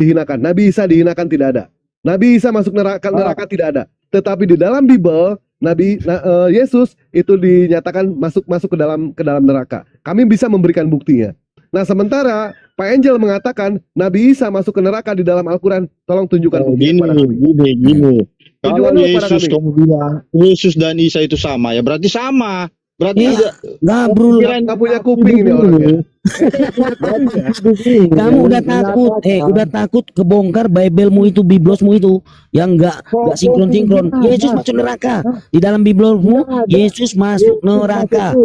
dihinakan. Nabi Isa dihinakan tidak ada. Nabi Isa masuk neraka tidak ada. Tetapi di dalam Bible Yesus itu dinyatakan masuk ke dalam neraka. Kami bisa memberikan buktinya. Nah, sementara Pak Angel mengatakan Nabi Isa masuk ke neraka di dalam Al-Quran. Tolong tunjukkan buktinya kepada kami. Gini. Kalau Tunjukkan kepada Yesus kami. kamu bilang Yesus dan Isa itu sama, ya berarti sama. Berarti Iya, ada Gabrul. Nggak punya kuping ini orangnya. Kamu udah takut kebongkar Biblemu itu, Biblosmu itu yang enggak sinkron. Yesus masuk neraka. Di dalam Biblosmu Yesus masuk neraka.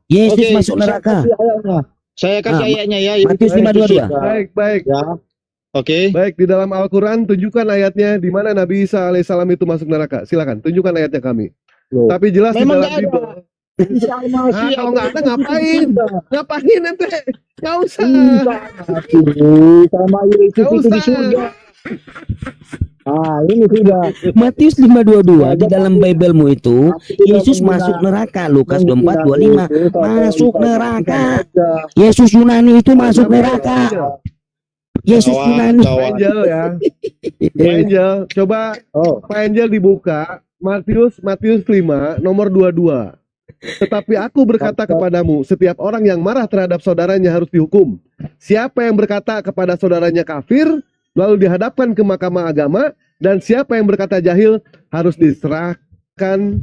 Yesus Oke, masuk neraka. Saya kasih ayatnya ya. Matius 5:22. Baik. Ya. Oke. Baik, di dalam Al-Quran tunjukkan ayatnya di mana Nabi Isa alaihissalam itu masuk neraka. Silakan, tunjukkan ayatnya kami. Tapi jelas Memang di dalam Bible. Kalau nggak ada ngapain? Ngapain nanti? Nggak usah. Sama Yesus itu di surga. Ini sudah. Matius 5:22 di dalam Biblemu itu Yesus masuk neraka. Lukas 24:25 masuk neraka. Yesus Yunani itu masuk neraka. Yesus Yunani. Pak Angel ya. Pak Angel, coba Pak Angel dibuka Matius 5 nomor 22. Tetapi aku berkata kepadamu, setiap orang yang marah terhadap saudaranya harus dihukum. Siapa yang berkata kepada saudaranya kafir, lalu dihadapkan ke mahkamah agama, dan siapa yang berkata jahil harus diserahkan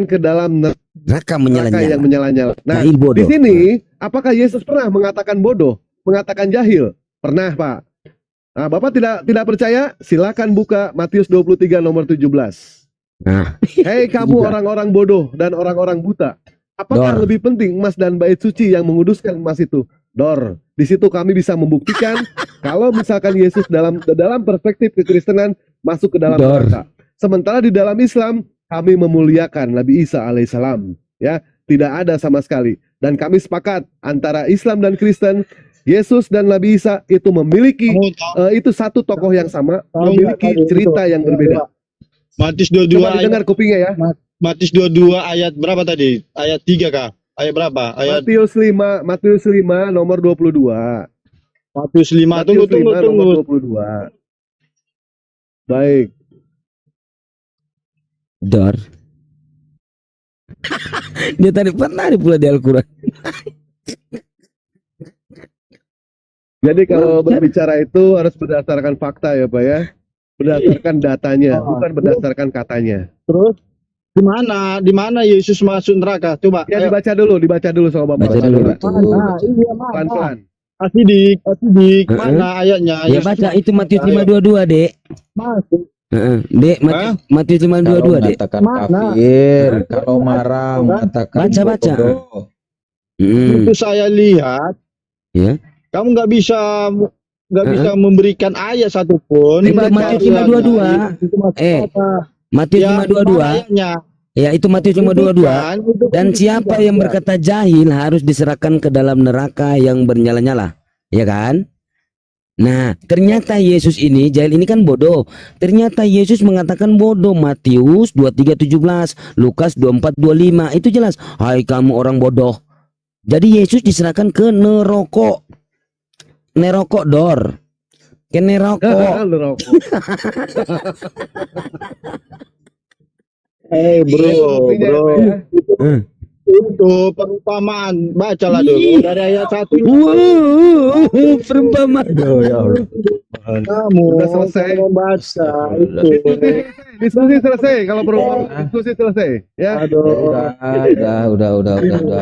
ke dalam Neraka neraka yang menyala-nyala. Nah, Jahil bodoh. di sini apakah Yesus pernah mengatakan bodoh, mengatakan jahil? Pernah, Pak. Nah, Bapak tidak percaya? Silakan buka Matius 23 nomor 17. Nah, Hei kamu orang-orang bodoh dan orang-orang buta, apakah Dor. lebih penting emas dan bait suci yang menguduskan emas itu? Dor, di situ kami bisa membuktikan kalau misalkan Yesus dalam perspektif kekristenan masuk ke dalam Dor. neraka. Sementara di dalam Islam kami memuliakan Nabi Isa alaihissalam, ya, tidak ada sama sekali. Dan kami sepakat antara Islam dan Kristen, Yesus dan Nabi Isa itu memiliki itu satu tokoh yang sama, memiliki cerita yang berbeda. Matius 22 Coba didengar kupingnya ya. Matius 22 ayat berapa tadi? Ayat 3 kah? Ayat berapa? Ayat Matius 5 nomor 22. Matius 5. Matius 5 Tunggu. nomor 22. Baik. Dor. Dia tadi pula di Al-Quran. Jadi kalau berbicara itu harus berdasarkan fakta ya Pak ya. Berdasarkan datanya, bukan berdasarkan katanya. Terus di mana Yesus masuk neraka? Coba. Ya dibaca dulu sama Bapak. Baca dulu, Pak. Pelan-pelan. Asidik, mana ayatnya? Ya baca itu Matius 5:22, Dek. Masuk. Dek, Matius 5:22, Dek. Mengatakan kafir, kalau marah mengatakan Baca. bodoh. Itu saya lihat. Ya. Kamu nggak bisa memberikan ayat satupun. Itu Matius 5:22. Matius 5:22. Ya, itu Matius 5:22. Dan siapa yang berkata jahil harus diserahkan ke dalam neraka yang bernyala-nyala. Ya kan? Nah, ternyata Yesus ini, jahil ini kan bodoh. Ternyata Yesus mengatakan bodoh. Matius 23:17, Lukas 24:25. Itu jelas. Hai kamu orang bodoh. Jadi Yesus diserahkan ke neraka. Neraka, Dor. Ke neraka. Bro. Itu perumpamaan. Bacalah dulu dari ayat 1. Perumpamaan. Kamu Udah selesai. membaca itu. Diskusi selesai. Kalau perumpamaan diskusi selesai. Ya. Udah.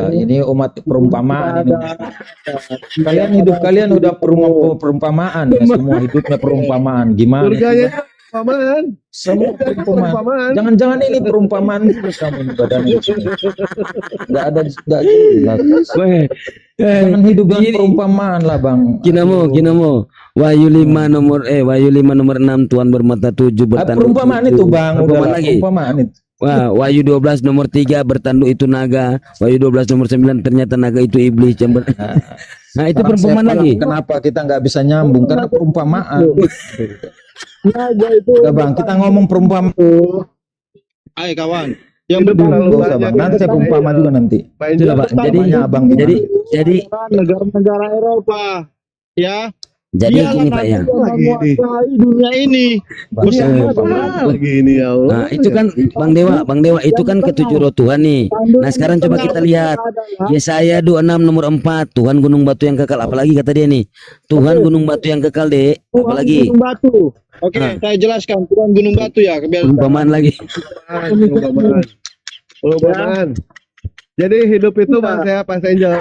Ini umat perumpamaan ini. Hidup kalian udah perumpamaan ya, semua hidupnya perumpamaan. Gimana? Surganya perumpamaan. Semua perumpamaan. Jangan-jangan ini perumpamaan juga kamu ini badannya. Enggak jelas. Jangan hidup dengan perumpamaan lah, Bang. Kinamo. Wahyu 5 nomor 6, Tuhan bermata 7 bertanduk. Perumpamaan itu, Bang. Perumpamaan lagi. Perumpamaan itu. Wah, Wahyu 12 nomor 3 bertanduk itu naga. Wahyu 12 nomor 9 ternyata naga itu iblis. Nah, itu perumpamaan lagi. Kenapa kita nggak bisa nyambung? Karena perumpamaan. Naga itu. Udah, Bang, kita ngomong perumpamaan. Ayo kawan. Yang Nggak usah, Bang. Nanti saya perumpama juga nanti. Pak Angel, Jadi abang Jadi negara-negara Eropa, ya, Jadi Dialah gini Pak nanti ya. yang menguasai dunia ini. Bersama Lagi ini ya Allah. Nah, itu kan Bang Dewa itu kan ketujuh roh Tuhan nih. Nah, sekarang coba kita lihat Yesaya 26 nomor 4, Tuhan gunung batu yang kekal. Apalagi kata dia nih, Tuhan gunung batu yang kekal, Dek. Apalagi Gunung Batu. Oke, Ah. saya jelaskan Tuhan Gunung Batu ya. perumpamaan lagi. Perumpamaan. Jadi hidup itu Mas ya, Mas Angel.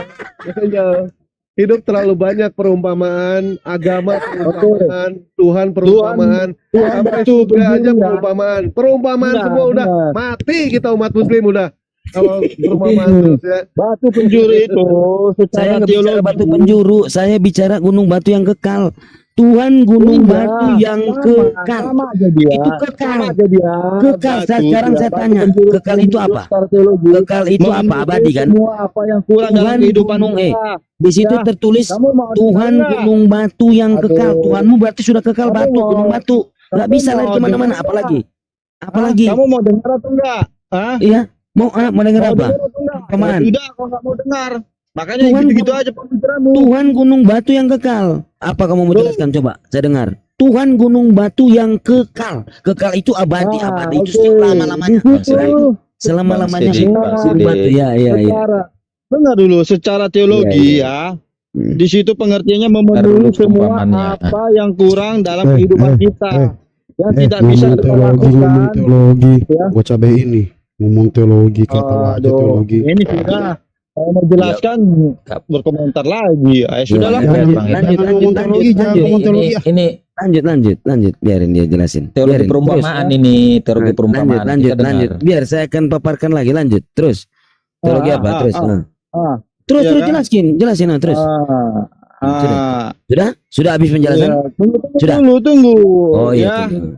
Hidup terlalu banyak perumpamaan, agama perumpamaan, Tuhan perumpamaan, sampai surga aja perumpamaan. Perumpamaan semua udah mati kita umat muslim udah. Kalau perumpamaan terus ya. Batu penjuru itu Saya secara nggak bicara teologi batu penjuru, saya bicara gunung batu yang kekal. Tuhan gunung batu yang kekal. sama aja dia. Itu kekal. Sama aja dia. Kekal. Sekarang saya tanya, kekal itu apa? Secara teologi. Kekal itu apa? Abadi kan? Semua apa yang kurang dalam Tuhan kehidupan gunung, kita. Di situ Ya. tertulis Kamu mau Tuhan dengar nggak? gunung batu yang kekal. Aduh. Tuhanmu berarti sudah kekal Kamu batu, mau- gunung batu. Nggak kamu bisa lari mau kemana-mana. dengar Apalagi? Hah? Apalagi? Kamu mau dengar atau enggak? Hah? Iya. Mau dengar Mau apa? dengar atau enggak? Perumpamaan. Ya sudah, kalau nggak mau dengar. Makanya Tuhan gitu-gitu aja pemikiranmu. Tuhan gunung batu yang kekal. Apa kamu mau jelaskan? Coba saya dengar. Tuhan gunung batu yang kekal. Kekal itu abadi. Nah, Abadi itu oke. selama-lamanya. Di situ Selama-lamanya. Bang Sidik, Bang Gunung Sidik. batu. Iya, iya, iya. secara dengar dulu secara teologi ya. Di situ pengertiannya memenuhi Dulu semua perumpamannya. apa yang kurang dalam kehidupan kita yang tidak bisa Ngomong kita teologi, ngomong lakukan. teologi. Ya. Gua cabai ini. Ngomong teologi, kata aja Aduh, teologi. ini sudah saya mau jelaskan berkomentar lagi. Sudahlah. Iya, Lanjut, Bang. lanjut, Jangan lanjut, ngomong lanjut, teologi, jangan lanjut. ngomong teologi. Ini Lanjut, biarin dia jelasin. teologi Biarin. perumpamaan Terus. ini, teologi perumpamaan. Lanjut, Kita dengar. lanjut. Biar saya akan paparkan lagi. Lanjut, terus. Teologi apa? Terus. ah. Terus, Iya terus kan? jelasin, terus. Sudah habis penjelasan? Ya, Sudah. tunggu. Oh Ya. iya. tunggu.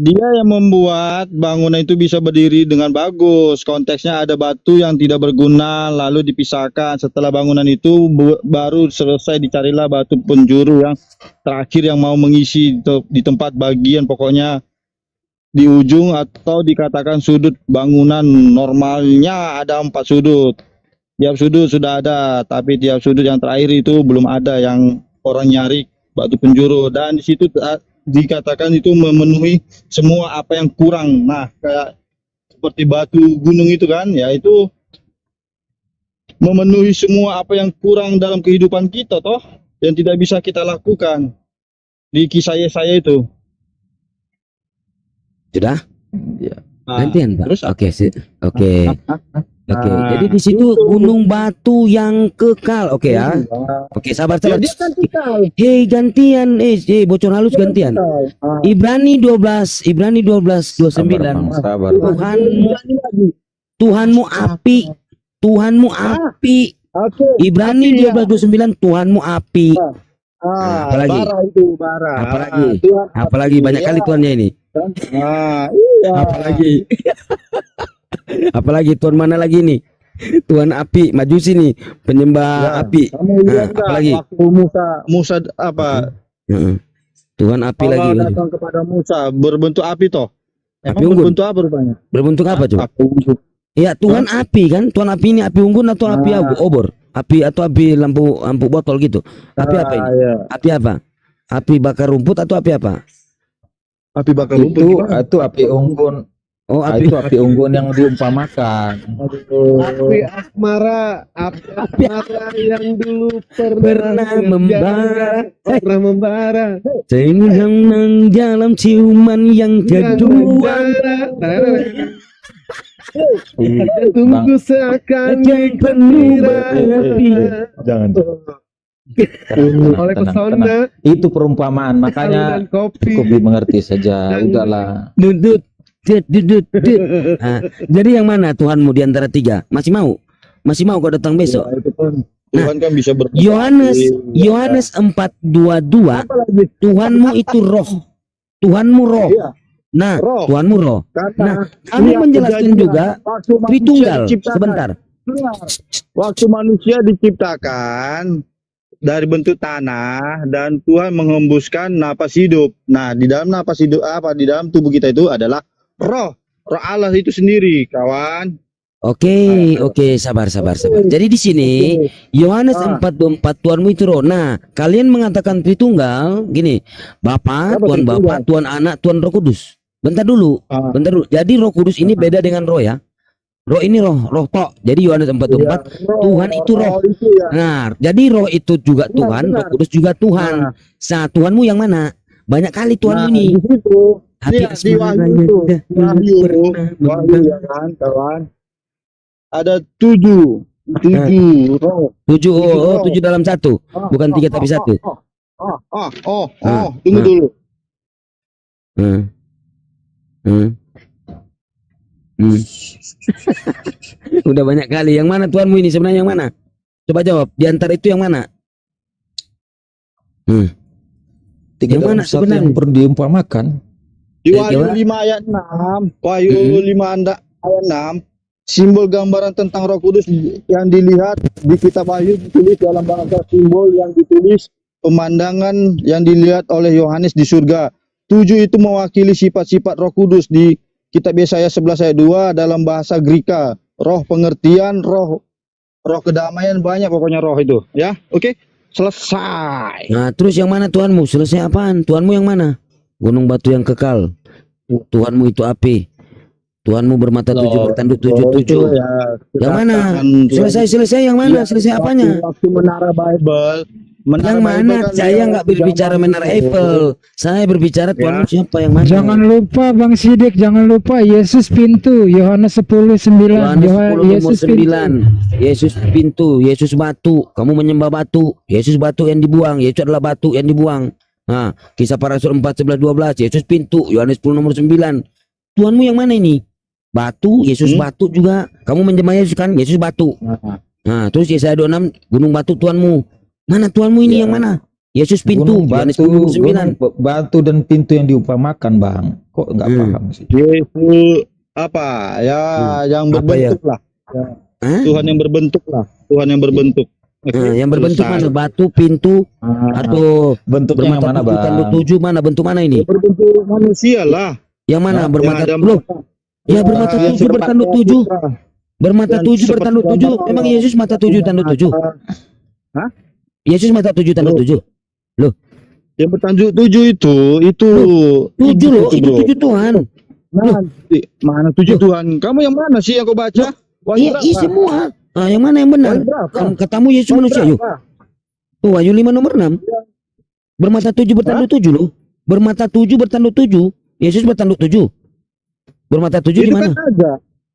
Dia yang membuat bangunan itu bisa berdiri dengan bagus. Konteksnya ada batu yang tidak berguna lalu dipisahkan. Setelah bangunan itu baru selesai dicarilah batu penjuru yang terakhir yang mau mengisi di tempat bagian pokoknya di ujung atau dikatakan sudut bangunan. Normalnya ada 4 sudut. Tiap sudut sudah ada, tapi tiap sudut yang terakhir itu belum ada yang orang nyari batu penjuru, dan di situ dikatakan itu memenuhi semua apa yang kurang. Nah, kayak seperti batu gunung itu kan, ya itu memenuhi semua apa yang kurang dalam kehidupan kita toh, yang tidak bisa kita lakukan di kisah Yesaya itu. Sudah? Ya. Nah, Gantian, Pak. terus Oke, Oke. Oke, Nah, jadi di situ gunung batu yang kekal. Oke ya. Oke, sabar. ya, dia kan kekal. Hei, gantian. Bocor halus gantian. Ibrani 12 29. Sabar. Tuhanmu api. Tuhanmu api. Oke. Ibrani Api, ya. 12:29 Tuhanmu api. Apalagi? Bara itu bara. Apalagi? Tuhan Apalagi api, banyak ya. kali Tuhannya ini. Iya. Apalagi? Apalagi Tuhan mana lagi nih? Tuhan api, majusi nih, penyembah Ya, api. Kamu lihat nggak apalagi? waktu Musa apa? Heeh. Tuhan api lagi. Allah datang kepada Musa berbentuk api toh. Api Emang unggun. berbentuk apa rupanya? Berbentuk apa coba? Api unggun. Ya Tuhan api kan? Tuhan api ini api unggun atau api obor? Api atau api lampu botol gitu? Api apa ini? Iya. Api apa? Api bakar rumput atau api apa? Api bakar Itu api unggun. Oh, Itu api unggun yang diumpamakan. Api asmara, api asmara yang dulu pernah membara. pernah membara. Senang dalam ciuman yang kedua. Tunggu seakan penuh berarti. Jangan. oleh pesona Itu perumpamaan, makanya dan kopi. cukup dimengerti saja. Udahlah. Dudut. Nah, jadi yang mana Tuhanmu di antara tiga? Masih mau? Masih mau kau datang besok? Itu kan Tuhan kan bisa berbuat. Yohanes 4:22 Tuhanmu itu roh. Tuhanmu roh. Iya. Nah, Roh. Tuhanmu roh. Karena Kami lihat menjelaskan kejadian juga waktu manusia Tritunggal. diciptakan. Sebentar. Waktu manusia diciptakan dari bentuk tanah dan Tuhan menghembuskan napas hidup. Nah, di dalam napas hidup apa? Di dalam tubuh kita itu adalah roh. Roh Allah itu sendiri, kawan. Oke, sabar. Jadi di sini Yohanes 4:24 Tuhanmu itu roh. Nah, kalian mengatakan Tritunggal gini, Bapa, Tuhan Bapa, Tuhan Anak, Tuhan Roh Kudus. Bentar dulu. Jadi Roh Kudus ini beda dengan roh ya. Roh ini roh tok. Jadi Yohanes 4:24 Tuhan itu roh. Nah, jadi roh itu juga Tuhan, Roh Kudus juga Tuhan. Nah, Tuhanmu yang mana? Banyak kali Tuhanmu ini. Hati Di Wahyu itu. Wahyu ya kan, kawan. Ada 7 roh. 7 dalam 1. Bukan 3 tapi 1. Tunggu dulu. Udah banyak kali. Yang mana Tuhanmu ini sebenarnya yang mana? Coba jawab. Di antara itu yang mana? Yang mana sebenarnya? Yang diumpamakan. Di Wahyu 5 ayat 6. Wahyu 5 ayat 6. Simbol gambaran tentang Roh Kudus yang dilihat di kitab Wahyu ditulis dalam bahasa simbol yang ditulis, pemandangan yang dilihat oleh Yohanes di surga. 7 itu mewakili sifat-sifat Roh Kudus di kitab Yesaya 11 ayat 2 dalam bahasa Greka. Roh pengertian, roh kedamaian, banyak pokoknya roh itu, ya. Oke. Selesai. Nah, terus yang mana Tuhanmu? Selesai apaan? Tuhanmu yang mana? Gunung batu yang kekal. Tuhanmu itu api. Tuhanmu bermata 7 bertanduk 7. Yang mana? Selesai yang mana? Selesai apanya? Waktu menara Bible. Yang mana? Saya nggak berbicara menara Eiffel. Saya berbicara Tuhanmu siapa yang mana? Jangan lupa Bang Sidik, jangan lupa Yesus pintu. Yohanes 10:9. Yesus 9. Yesus pintu, Yesus batu. Kamu menyembah batu. Yesus batu yang dibuang. Yesus adalah batu yang dibuang. Nah, Kisah Para Rasul 4:11-12. Yesus pintu, Yohanes 10 nomor 9. Tuhanmu yang mana ini? Batu, Yesus batu juga. Kamu menyembah Yesus kan? Yesus batu. Nah, terus Yesaya 26 gunung batu Tuhanmu. Mana Tuhanmu ini yang mana? Yesus pintu, Yohanes 10:9. Batu dan pintu yang diumpamakan, Bang. Kok nggak paham sih? Yesus apa? Ya, yang berbentuk lah. Tuhan yang berbentuk lah. Tuhan yang berbentuk. Yang berbentuk mana? Batu, pintu, atau bentuknya yang mana, Bang? Tanduk 7 mana? Bentuk mana ini? Berbentuk manusia lah. Yang mana? Bermata ya bermata 7 bertanduk 7. Bermata 7 bertanduk 7. Memang Yesus mata 7 tanduk 7? Hah? Yesus mata 7 tanduk 7. Loh, yang bertanduk 7 itu 7 loh, itu 7 Tuhan. Mana 7 Tuhan? Kamu yang mana sih yang kau baca? Iya, semua. Nah, yang mana yang benar? Katamu Yesus manusia yuk. Tuh, Wahyu 5 nomor 6. Bermata 7 bertanduk 7 loh. Bermata 7 bertanduk 7. Yesus bertanduk 7. Bermata 7 di mana?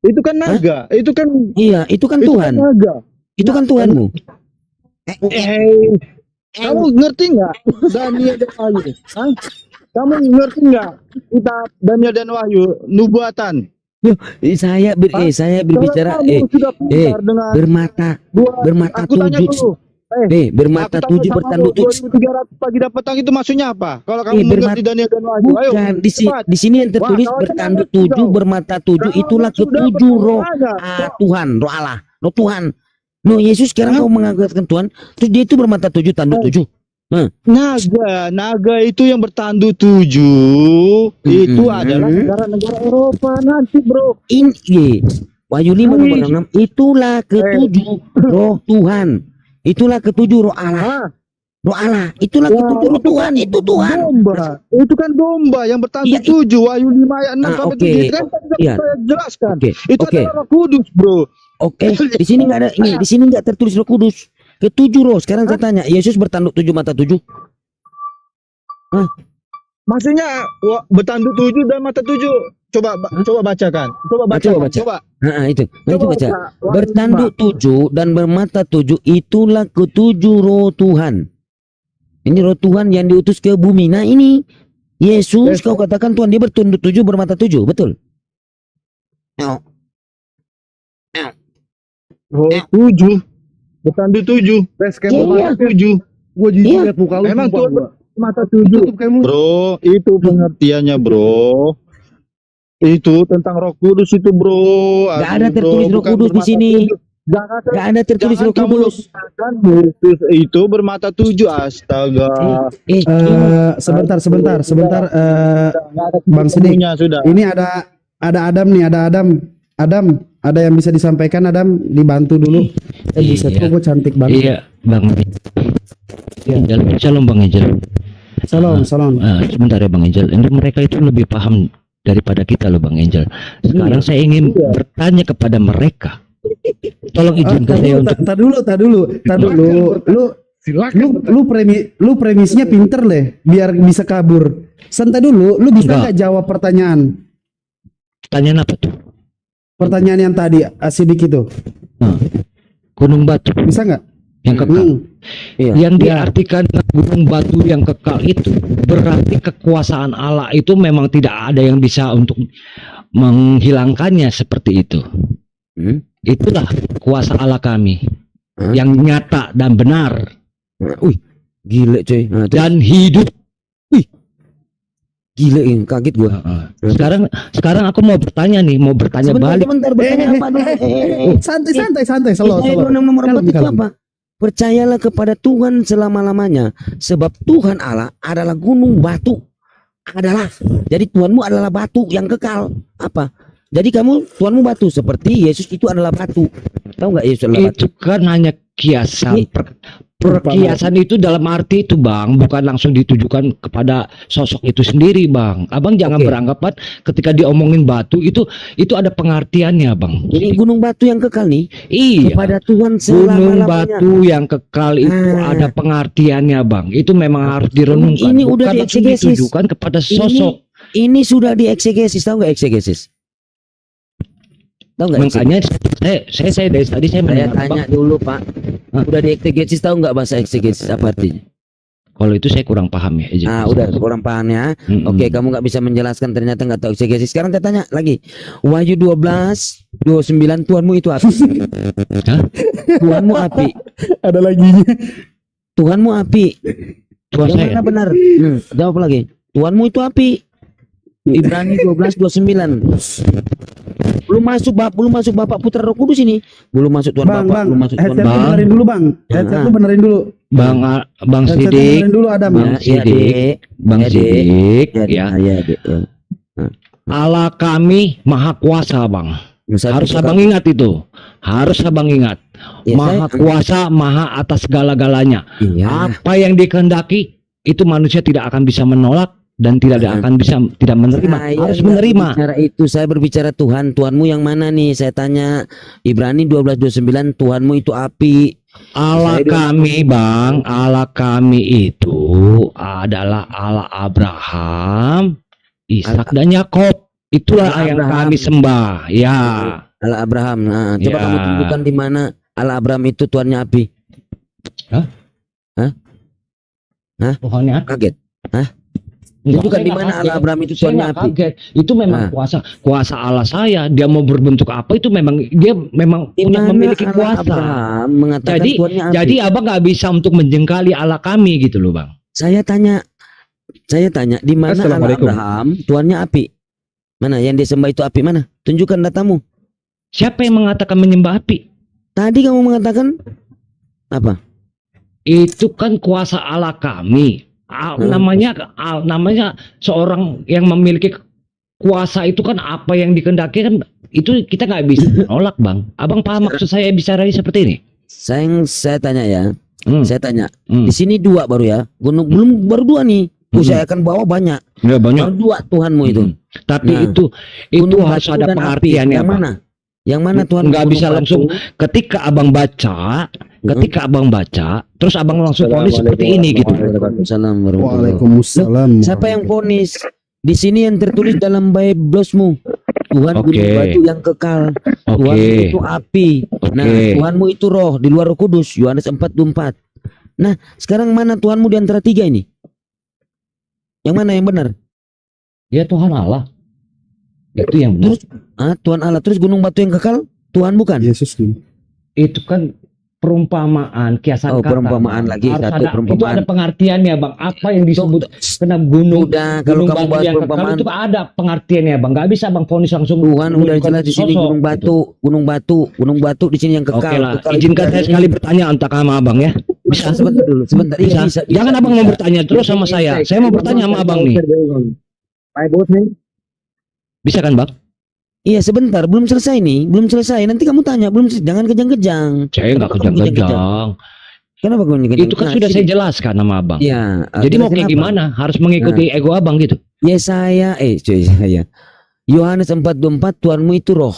Itu kan naga. Itu kan iya, itu kan Tuhan. Itu kan Tuhanmu. Kamu ngerti nggak Daniel dan Wahyu? Kamu ngerti nggak kitab Daniel dan Wahyu nubuatan? Saya berbicara bermata 7. Bermata 7 bertanduk 7. 300 pagi dan petang itu maksudnya apa? Kalau kamu mengerti Daniel dan Wahyu, ayo. Bukan, di sini yang tertulis bertanduk 7, bermata 7 itulah ketujuh roh Tuhan, roh Allah, roh Tuhan. No, Yesus sekarang kau mengatakan Tuhan, terus dia itu bermata 7 tanduk 7. Naga itu yang bertanduk 7 itu adalah negara-negara Eropa nanti, bro. Ini Wahyu 5 nomor 6 itulah ketujuh roh Tuhan. Itulah ketujuh roh Allah. Roh Allah, itulah ketujuh roh Tuhan, itu Tuhan. Domba. Itu kan domba yang bertanduk 7, Wahyu 5 ayat 6 sampai 7 kan saya jelaskan. Itu adalah Roh Kudus, bro. Di sini enggak ada ini, di sini enggak tertulis Roh Kudus. Ketujuh roh. Sekarang saya tanya, Yesus bertanduk 7 mata 7? Maksudnya bertanduk 7 dan mata 7. Coba bacakan. Coba baca. Itu baca. Bertanduk 7 dan bermata 7 itulah ketujuh roh Tuhan. Ini roh Tuhan yang diutus ke bumi. Nah, ini Yesus kau katakan Tuhan, dia bertanduk 7 bermata 7, betul? Roh 7 bertanduk 7. Iya. 7. Gua jijik lihat muka lu. Emang Tuhan mata 7. Bro, itu pengertiannya, bro. Itu tentang Roh Kudus itu, bro. Gak ada tertulis Roh Kudus di sini. Gak ada tertulis Roh Kudus. Yesus itu bermata 7. Astaga. Sebentar. Bang Sidik. Sudah. Ini ada Adam nih, ada Adam. Adam, ada yang bisa disampaikan Adam? Dibantu dulu. Bisa Iya. kok cantik banget. Iya, Bang. Angel, Shalom Bang Angel. Salam, salam. Sebentar ya Bang Angel. Ini mereka itu lebih paham daripada kita loh Bang Angel. Sekarang saya ingin bertanya kepada mereka. Tolong izinkan saya untuk Tak dulu. Lu premisnya pinter deh, biar bisa kabur. Santai dulu, lu bisa nggak jawab pertanyaan? pertanyaan apa tuh? Pertanyaan yang tadi Sidik itu, Gunung Batu bisa nggak? yang kekal. Yang Iya. diartikan gunung batu yang kekal itu berarti kekuasaan Allah itu memang tidak ada yang bisa untuk menghilangkannya seperti itu. Itulah kuasa Allah kami yang nyata dan benar Wih, gile coy. Nah, terus, dan hidup. gile ini, kaget gua. Sekarang aku mau bertanya balik. Sebentar, bertanya apa dulu? Santai, slow. Nomor 4 itu Kalem. apa? Percayalah kepada Tuhan selama-lamanya, sebab Tuhan Allah adalah gunung batu. Jadi Tuhanmu adalah batu yang kekal. Apa? Jadi Tuhanmu batu, seperti Yesus itu adalah batu. Tahu nggak Yesus adalah batu? Itu kan hanya kiasan. Perkiasan itu dalam arti itu Bang, bukan langsung ditujukan kepada sosok itu sendiri Bang. Abang jangan beranggapan ketika diomongin batu itu ada pengertiannya Bang. Jadi gunung batu yang kekal nih, Iya. kepada Tuhan Gunung selama-lamanya. batu yang kekal itu ada pengertiannya Bang. Itu memang harus direnungkan. Ini udah bukan langsung dieksegesis. ditujukan kepada sosok. Ini sudah dieksegesis, tahu nggak eksegesis? Tahu nggak? Makanya saya dari tadi saya Saya mendengar, tanya Bang. dulu Pak, udah dieksegesis, tahu nggak bahasa eksegesis apa artinya? Kalau itu saya kurang paham ya. Ah, udah kurang paham ya. Oke, kamu nggak bisa menjelaskan, ternyata nggak tahu eksegesis. Sekarang saya tanya lagi. Wahyu 12:29, Tuhanmu itu api. Hah? Tuhanmu api. Ada lagi. Tuhanmu api. Tuhan Yang saya. mana benar? Jawab lagi. Tuhanmu itu api. Ibrani 12:29. Belum masuk Bapak Putra Roh Kudus ini. Belum masuk Tuhan Bang, Bapak, belum masuk Tuhan headset lu Bapak. benerin dulu Bang. Headset lu benerin dulu. Bang Headset lu Sidik, benerin dulu Adam. Bang Ya, Sidik, Dek. Bang Ya, Dek. Sidik, Ya, ya. ya, Dek. Ya. Allah kami maha kuasa Bang. Harus abang ingat itu. Harus abang ingat. Ya, Maha kuasa, maha atas segala-galanya. Iya. Apa yang dikehendaki itu manusia tidak akan bisa menolak dan tidak akan bisa tidak menerima. Saya Harus nggak menerima. berbicara itu, saya berbicara Tuhan. Tuhanmu yang mana nih? Saya tanya. Ibrani 12:29, Tuhanmu itu api. Allah kami Bang, Allah kami itu adalah Allah Abraham, Ishak dan Yakob. Itulah Allah yang Abraham. kami sembah. Ya. Allah Abraham. Nah, coba Ya. kamu tunjukkan di mana Allah Abraham itu Tuhannya api. Pohonnya Kaget. Tunjukkan di mana Allah Abraham itu Saya Tuhannya nggak api. kaget. Itu memang kuasa Allah saya. Dia mau berbentuk apa itu memang dia memang Di punya mana memiliki Allah kuasa. Abraham mengatakan Jadi Tuhannya api. jadi abang nggak bisa untuk menjengkali Allah kami gitu loh Bang. Saya tanya di mana Allah Assalamualaikum. Abraham Tuhannya api? Mana yang disembah itu api mana? Tunjukkan datamu. Siapa yang mengatakan menyembah api? Tadi kamu mengatakan apa? Itu kan kuasa Allah kami. Namanya seorang yang memiliki kuasa itu kan apa yang dikehendaki kan itu kita nggak bisa nolak Bang. Abang paham maksud saya bicara seperti ini? Saya tanya ya. Saya tanya. Hmm. Di sini dua baru ya. Gunung baru dua nih. Saya akan bawa banyak. Ya Baru dua Tuhanmu itu. Tapi Nah, itu Gunung harus batu ada dan api. pengertiannya Yang Bang. mana? Yang mana Tuhan? Nggak bisa langsung ketika abang baca, terus abang langsung ponis seperti ini gitu. Waalaikumsalam. Siapa yang ponis? Di sini yang tertulis dalam Biblesmu. Tuhan Oke. gunung batu yang kekal. Tuhan Oke. itu api. Nah, Tuhanmu itu roh di luar Roh Kudus. Yohanes 4:24. Nah, sekarang mana Tuhanmu di antara tiga ini? Yang mana yang benar? Ya Tuhan Allah. Itu yang benar. Terus Tuhan Allah, terus gunung batu yang kekal Tuhan bukan? Yesus nih. Itu kan perumpamaan, kiasan Oh, kata. perumpamaan Bang. lagi, Harus satu ada, perumpamaan. Itu ada pengertiannya Bang. Apa yang disebut kena gunung? Udah, kalau gunung kamu batu bahas yang kekal perumpamaan, itu ada pengertiannya Bang. Nggak bisa Bang vonis langsung. Tuhan udah menunjukkan jelas di sini sosok, gunung batu di sini yang gitu. kekal. Oke lah, Kekal izinkan itu saya sekali bertanya untuk sama Abang ya. bisa sebentar dulu, sebentar. Bisa. Iya, bisa. Jangan Abang mau bertanya terus sama saya. Saya mau bertanya sama Abang nih. Bisa kan Bang? Iya sebentar, belum selesai nih, belum selesai. Nanti kamu tanya, belum jangan kejang-kejang. Saya nggak Kenapa kamu kejang-kejang. Kenapa kamu kejang-kejang? Itu kan Nah, sudah sini. saya jelaskan sama abang. Iya. Jadi mau jelasin kayak apa? gimana? Harus mengikuti ego abang gitu. Yesaya, Yohanes 4:24, Tuhanmu itu roh.